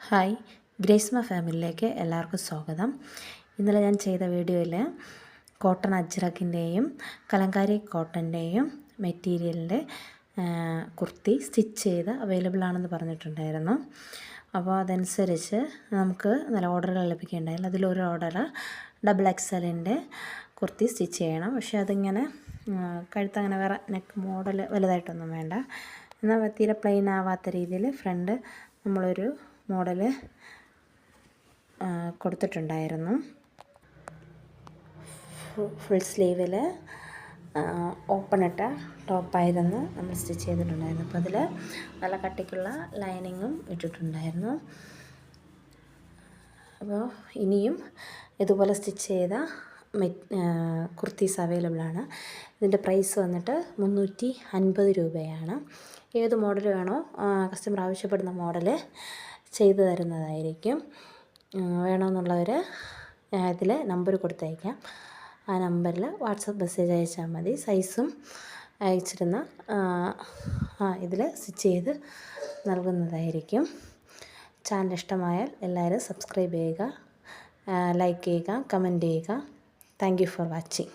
Hi, ഗ്രേസ്മ ഫാമിലിയിലേക്ക് എല്ലാവർക്കും സ്വാഗതം. ഇന്നലെ ഞാൻ ചെയ്ത വീഡിയോയിൽ കോട്ടൺ അജ്രക്കിൻ്റെയും കലങ്കാരി കോട്ടൻ്റെയും മെറ്റീരിയലിൻ്റെ കുർത്തി സ്റ്റിച്ച് ചെയ്ത് അവൈലബിൾ ആണെന്ന് പറഞ്ഞിട്ടുണ്ടായിരുന്നു. അപ്പോൾ അതനുസരിച്ച് നമുക്ക് നല്ല ഓർഡറുകൾ ലഭിക്കുകയുണ്ടായില്ല. അതിലൊരു ഓർഡർ XXLൻ്റെ കുർത്തി സ്റ്റിച്ച് ചെയ്യണം. പക്ഷേ അതിങ്ങനെ കഴുത്തങ്ങനെ വേറെ നെക്ക് മോഡൽ വലുതായിട്ടൊന്നും വേണ്ട, എന്നാൽ തീരെ പ്ലെയിൻ ആവാത്ത രീതിയിൽ ഫ്രണ്ട് നമ്മളൊരു മോഡൽ കൊടുത്തിട്ടുണ്ടായിരുന്നു. ഫുൾ സ്ലീവിൽ ഓപ്പൺ ഇട്ട ടോപ്പായിരുന്നു നമ്മൾ സ്റ്റിച്ച് ചെയ്തിട്ടുണ്ടായിരുന്നു. അപ്പോൾ അതിൽ നല്ല കട്ടിക്കുള്ള ലൈനിങ്ങും ഇട്ടിട്ടുണ്ടായിരുന്നു. അപ്പോൾ ഇനിയും ഇതുപോലെ സ്റ്റിച്ച് ചെയ്ത കുർത്തീസ് അവൈലബിളാണ്. ഇതിൻ്റെ പ്രൈസ് വന്നിട്ട് 350 രൂപയാണ്. ഏത് മോഡൽ വേണോ കസ്റ്റമർ ആവശ്യപ്പെടുന്ന മോഡൽ ചെയ്തു തരുന്നതായിരിക്കും. വേണമെന്നുള്ളവർ ഇതിൽ നമ്പർ കൊടുത്തയക്കാം. ആ നമ്പറിൽ വാട്സപ്പ് മെസ്സേജ് അയച്ചാൽ മതി. സൈസും അയച്ചിരുന്ന ഇതിൽ സ്റ്റിച്ച് ചെയ്ത് നൽകുന്നതായിരിക്കും. ചാനൽ ഇഷ്ടമായാൽ എല്ലാവരും സബ്സ്ക്രൈബ് ചെയ്യുക, ലൈക്ക് ചെയ്യുക, കമൻറ്റ് ചെയ്യുക. Thank you for watching.